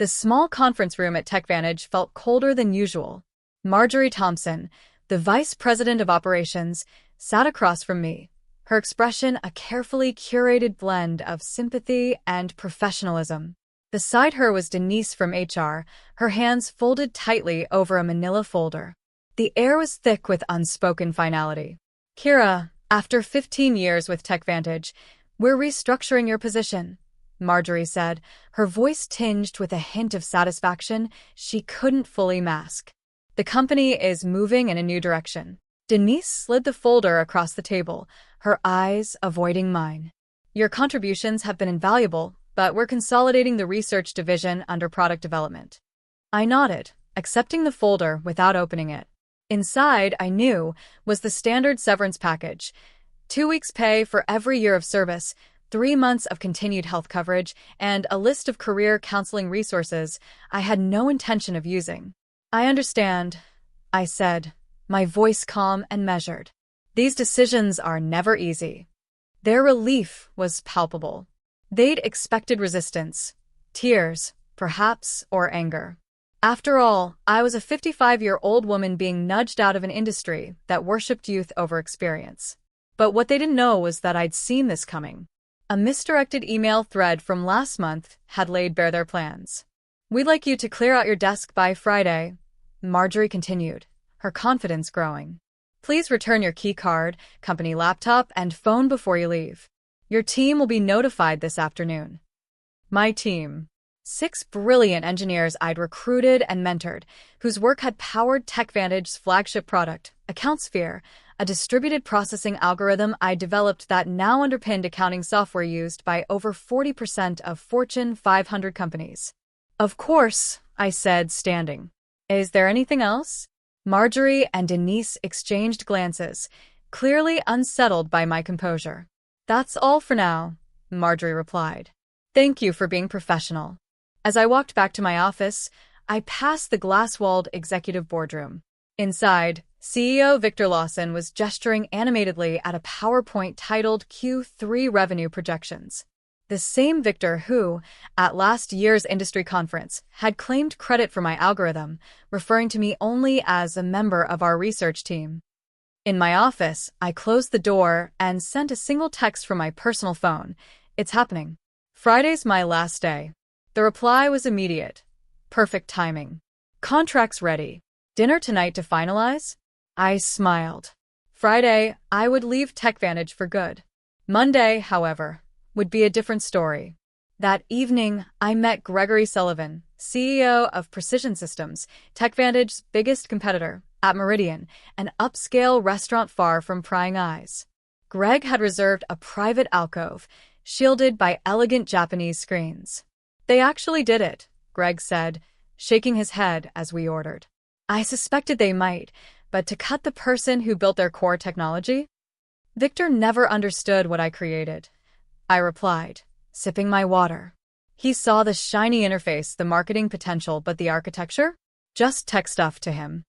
The small conference room at TechVantage felt colder than usual. Marjorie Thompson, the vice president of operations, sat across from me, her expression a carefully curated blend of sympathy and professionalism. Beside her was Denise from HR, her hands folded tightly over a manila folder. The air was thick with unspoken finality. "Kira, after 15 years with TechVantage, we're restructuring your position," Marjorie said, her voice tinged with a hint of satisfaction she couldn't fully mask. "The company is moving in a new direction." Denise slid the folder across the table, her eyes avoiding mine. "Your contributions have been invaluable, but we're consolidating the research division under product development." I nodded, accepting the folder without opening it. Inside, I knew, was the standard severance package: 2 weeks' pay for every year of service, 3 months of continued health coverage, and a list of career counseling resources I had no intention of using. "I understand," I said, my voice calm and measured. "These decisions are never easy." Their relief was palpable. They'd expected resistance, tears, perhaps, or anger. After all, I was a 55-year-old woman being nudged out of an industry that worshipped youth over experience. But what they didn't know was that I'd seen this coming. A misdirected email thread from last month had laid bare their plans. "We'd like you to clear out your desk by Friday," Marjorie continued, her confidence growing. "Please return your key card, company laptop, and phone before you leave. Your team will be notified this afternoon." My team. 6 brilliant engineers I'd recruited and mentored, whose work had powered TechVantage's flagship product, AccountSphere, a distributed processing algorithm I developed that now underpinned accounting software used by over 40% of Fortune 500 companies. "Of course," I said, standing. "Is there anything else?" Marjorie and Denise exchanged glances, clearly unsettled by my composure. "That's all for now," Marjorie replied. "Thank you for being professional." As I walked back to my office, I passed the glass-walled executive boardroom. Inside, CEO Victor Lawson was gesturing animatedly at a PowerPoint titled Q3 Revenue Projections. The same Victor who, at last year's industry conference, had claimed credit for my algorithm, referring to me only as a member of our research team. In my office, I closed the door and sent a single text from my personal phone. "It's happening. Friday's my last day." The reply was immediate. Perfect timing. "Contracts ready. Dinner tonight to finalize?" I smiled. Friday, I would leave TechVantage for good. Monday, however, would be a different story. That evening, I met Gregory Sullivan, CEO of Precision Systems, TechVantage's biggest competitor, at Meridian, an upscale restaurant far from prying eyes. Greg had reserved a private alcove, shielded by elegant Japanese screens. "They actually did it," Greg said, shaking his head as we ordered. "I suspected they might, but to cut the person who built their core technology?" "Victor never understood what I created," I replied, sipping my water. "He saw the shiny interface, the marketing potential, but the architecture? Just tech stuff to him."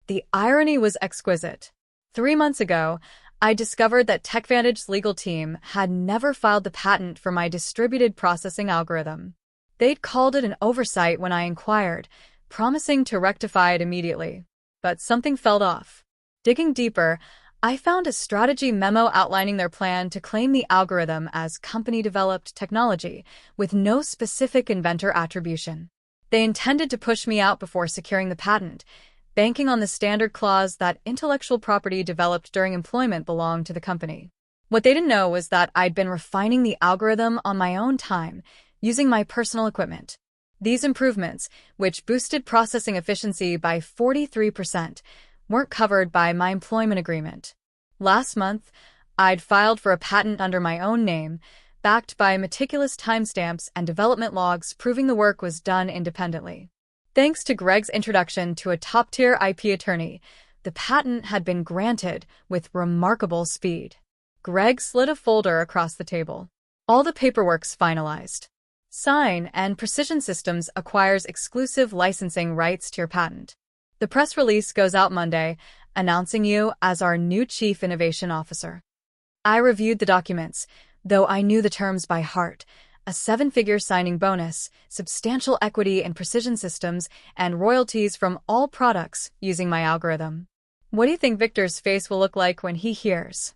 The irony was exquisite. 3 months ago, I discovered that TechVantage's legal team had never filed the patent for my distributed processing algorithm. They'd called it an oversight when I inquired, promising to rectify it immediately. But something felt off. Digging deeper, I found a strategy memo outlining their plan to claim the algorithm as company-developed technology, with no specific inventor attribution. They intended to push me out before securing the patent, banking on the standard clause that intellectual property developed during employment belonged to the company. What they didn't know was that I'd been refining the algorithm on my own time, using my personal equipment. These improvements, which boosted processing efficiency by 43%, weren't covered by my employment agreement. Last month, I'd filed for a patent under my own name, backed by meticulous timestamps and development logs proving the work was done independently. Thanks to Greg's introduction to a top-tier IP attorney, the patent had been granted with remarkable speed. Greg slid a folder across the table. "All the paperwork's finalized. Sign, and Precision Systems acquires exclusive licensing rights to your patent. The press release goes out Monday, announcing you as our new Chief Innovation Officer." I reviewed the documents, though I knew the terms by heart, a seven-figure signing bonus, substantial equity in Precision Systems, and royalties from all products using my algorithm. What do you think Victor's face will look like when he hears?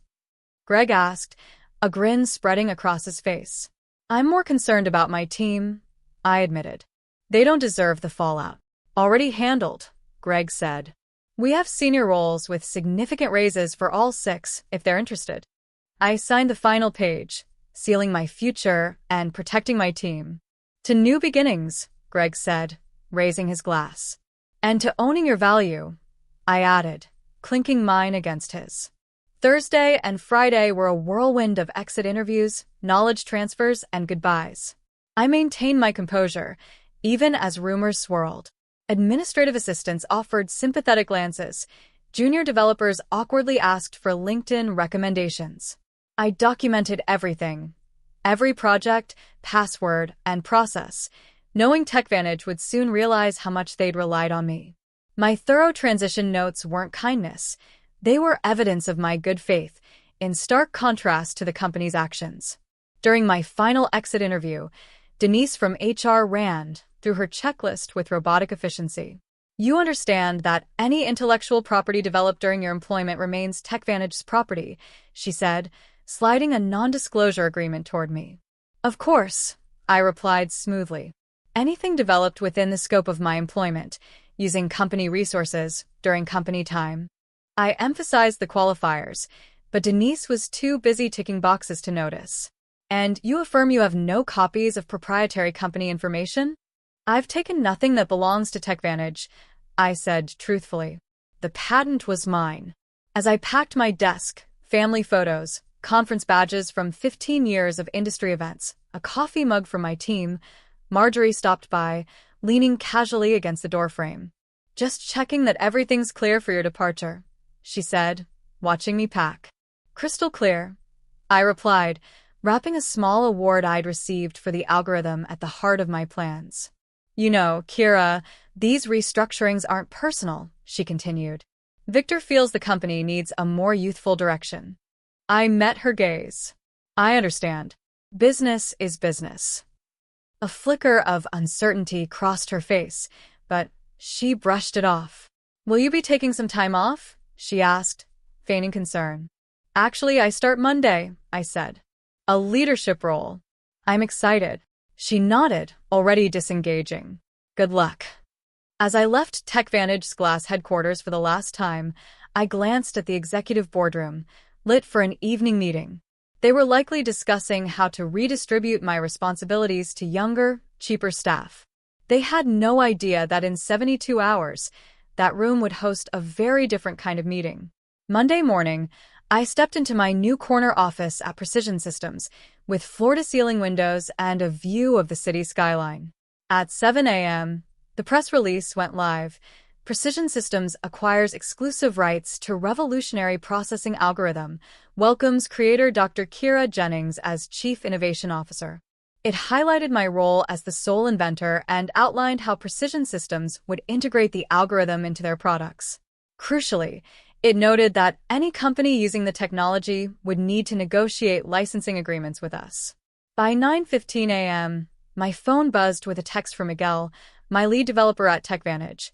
Greg asked, a grin spreading across his face. I'm more concerned about my team, I admitted. They don't deserve the fallout. Already handled, Greg said. We have senior roles with significant raises for all 6 if they're interested. I signed the final page, sealing my future and protecting my team. To new beginnings, Greg said, raising his glass. And to owning your value, I added, clinking mine against his. Thursday and Friday were a whirlwind of exit interviews, knowledge transfers, and goodbyes. I maintained my composure, even as rumors swirled. Administrative assistants offered sympathetic glances. Junior developers awkwardly asked for LinkedIn recommendations. I documented everything. Every project, password, and process, knowing TechVantage would soon realize how much they'd relied on me. My thorough transition notes weren't kindness. They were evidence of my good faith, in stark contrast to the company's actions. During my final exit interview, Denise from HR ran through her checklist with robotic efficiency. You understand that any intellectual property developed during your employment remains TechVantage's property, she said, sliding a non-disclosure agreement toward me. Of course, I replied smoothly. Anything developed within the scope of my employment, using company resources during company time. I emphasized the qualifiers, but Denise was too busy ticking boxes to notice. And you affirm you have no copies of proprietary company information? I've taken nothing that belongs to TechVantage, I said truthfully. The patent was mine. As I packed my desk, family photos, conference badges from 15 years of industry events, a coffee mug from my team, Marjorie stopped by, leaning casually against the doorframe. Just checking that everything's clear for your departure, she said, watching me pack. Crystal clear, I replied, wrapping a small award I'd received for the algorithm at the heart of my plans. You know, Kira, these restructurings aren't personal, she continued. Victor feels the company needs a more youthful direction. I met her gaze. I understand. Business is business. A flicker of uncertainty crossed her face, but she brushed it off. Will you be taking some time off? She asked, feigning concern. Actually, I start Monday, I said. A leadership role. I'm excited. She nodded, already disengaging. Good luck. As I left TechVantage's glass headquarters for the last time, I glanced at the executive boardroom, lit for an evening meeting. They were likely discussing how to redistribute my responsibilities to younger, cheaper staff. They had no idea that in 72 hours, that room would host a very different kind of meeting. Monday morning, I stepped into my new corner office at Precision Systems, with floor-to-ceiling windows and a view of the city skyline. At 7 a.m., the press release went live. Precision Systems acquires exclusive rights to revolutionary processing algorithm, welcomes creator Dr. Kira Jennings as Chief Innovation Officer. It highlighted my role as the sole inventor and outlined how Precision Systems would integrate the algorithm into their products. Crucially, it noted that any company using the technology would need to negotiate licensing agreements with us. By 9:15 a.m., my phone buzzed with a text from Miguel, my lead developer at TechVantage.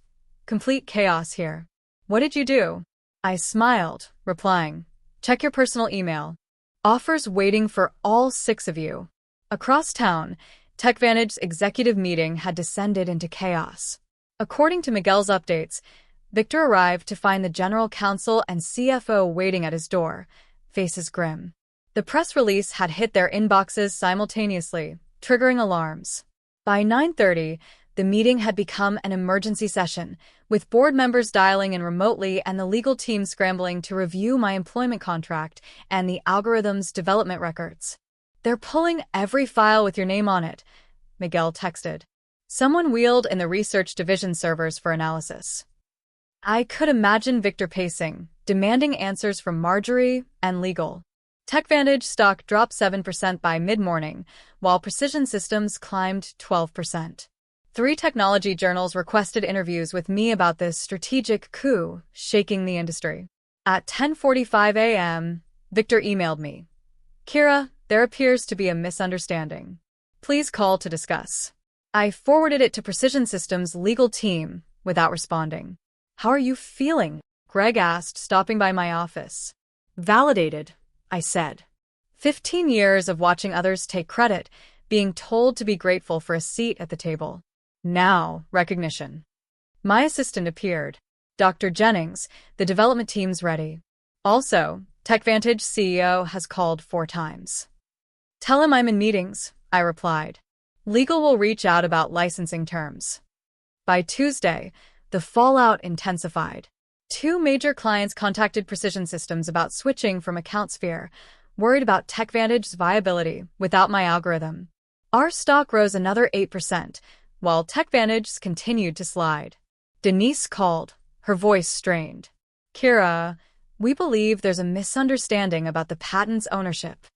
Complete chaos here. What did you do? I smiled, replying, check your personal email. Offers waiting for all 6 of you. Across town, TechVantage's executive meeting had descended into chaos. According to Miguel's updates, Victor arrived to find the general counsel and CFO waiting at his door, faces grim. The press release had hit their inboxes simultaneously, triggering alarms. By 9:30, the meeting had become an emergency session, with board members dialing in remotely and the legal team scrambling to review my employment contract and the algorithm's development records. They're pulling every file with your name on it, Miguel texted. Someone wheeled in the research division servers for analysis. I could imagine Victor pacing, demanding answers from Marjorie and legal. TechVantage stock dropped 7% by mid-morning, while Precision Systems climbed 12%. 3 technology journals requested interviews with me about this strategic coup shaking the industry. At 10:45 a.m., Victor emailed me. Kira, there appears to be a misunderstanding. Please call to discuss. I forwarded it to Precision Systems' legal team without responding. How are you feeling? Greg asked, stopping by my office. Validated, I said. 15 years of watching others take credit, being told to be grateful for a seat at the table. Now, recognition. My assistant appeared. Dr. Jennings, the development team's ready. Also, TechVantage CEO has called 4 times. Tell him I'm in meetings, I replied. Legal will reach out about licensing terms. By Tuesday, the fallout intensified. 2 major clients contacted Precision Systems about switching from AccountSphere, worried about TechVantage's viability without my algorithm. Our stock rose another 8%, while TechVantage's continued to slide. Denise called, her voice strained. Kira, we believe there's a misunderstanding about the patent's ownership.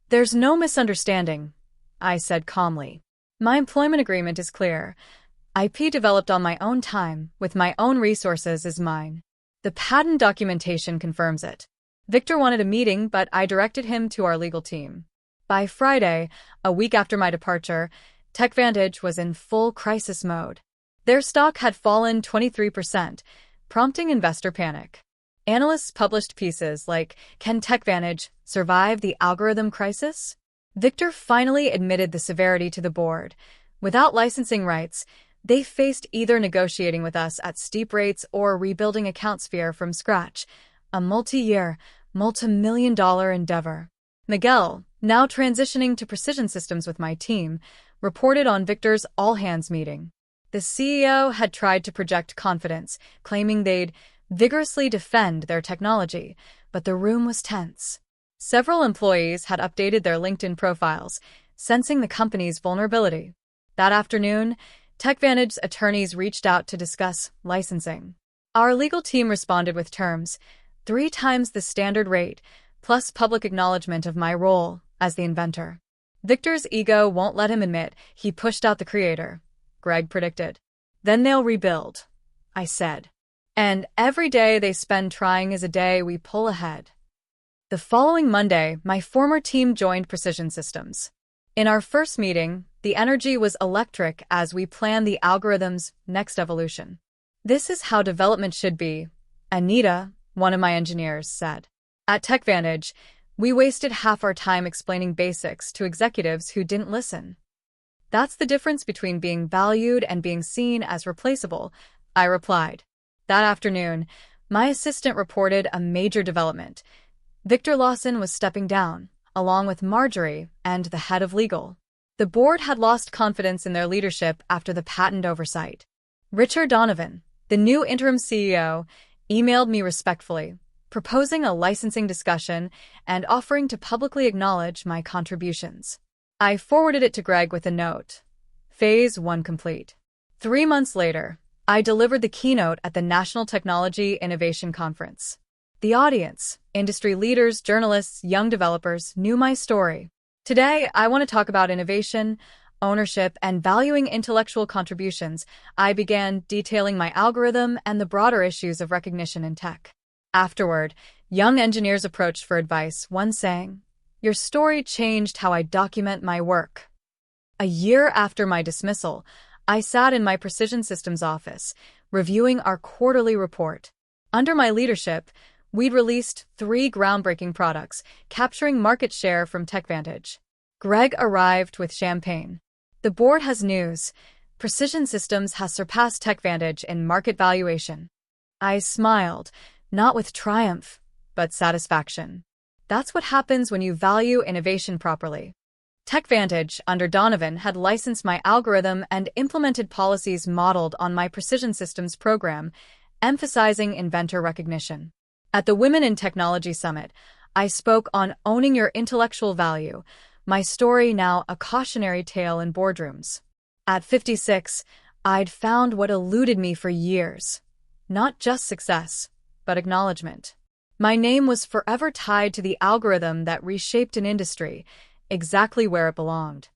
There's no misunderstanding, I said calmly. My employment agreement is clear. IP developed on my own time, with my own resources, is mine. The patent documentation confirms it. Victor wanted a meeting, but I directed him to our legal team. By Friday, a week after my departure, TechVantage was in full crisis mode. Their stock had fallen 23%, prompting investor panic. Analysts published pieces like, "Can TechVantage survive the algorithm crisis?" Victor finally admitted the severity to the board. Without licensing rights, they faced either negotiating with us at steep rates or rebuilding AccountSphere from scratch, a multi-year, multi-million-dollar endeavor. Miguel, now transitioning to Precision Systems with my team, reported on Victor's all-hands meeting. The CEO had tried to project confidence, claiming they'd vigorously defend their technology, but the room was tense. Several employees had updated their LinkedIn profiles, sensing the company's vulnerability. That afternoon, TechVantage's attorneys reached out to discuss licensing. Our legal team responded with terms, 3 times the standard rate, plus public acknowledgement of my role as the inventor. Victor's ego won't let him admit he pushed out the creator, Greg predicted. Then they'll rebuild, I said. And every day they spend trying is a day we pull ahead. The following Monday, my former team joined Precision Systems. In our first meeting, the energy was electric as we planned the algorithm's next evolution. This is how development should be, Anita, one of my engineers, said. At TechVantage, we wasted half our time explaining basics to executives who didn't listen. That's the difference between being valued and being seen as replaceable, I replied. That afternoon, my assistant reported a major development. Victor Lawson was stepping down, along with Marjorie and the head of legal. The board had lost confidence in their leadership after the patent oversight. Richard Donovan, the new interim CEO, emailed me respectfully, proposing a licensing discussion and offering to publicly acknowledge my contributions. I forwarded it to Greg with a note. Phase 1 complete. 3 months later, I delivered the keynote at the National Technology Innovation Conference. The audience, industry leaders, journalists, young developers, knew my story. Today, I want to talk about innovation, ownership, and valuing intellectual contributions. I began detailing my algorithm and the broader issues of recognition in tech. Afterward, young engineers approached for advice, one saying, "Your story changed how I document my work." A year after my dismissal, I sat in my Precision Systems office, reviewing our quarterly report. Under my leadership, we'd released 3 groundbreaking products, capturing market share from TechVantage. Greg arrived with champagne. The board has news. Precision Systems has surpassed TechVantage in market valuation. I smiled, not with triumph, but satisfaction. That's what happens when you value innovation properly. TechVantage, under Donovan, had licensed my algorithm and implemented policies modeled on my Precision Systems program, emphasizing inventor recognition. At the Women in Technology Summit, I spoke on owning your intellectual value, my story now a cautionary tale in boardrooms. At 56, I'd found what eluded me for years. Not just success, but acknowledgement. My name was forever tied to the algorithm that reshaped an industry, exactly where it belonged.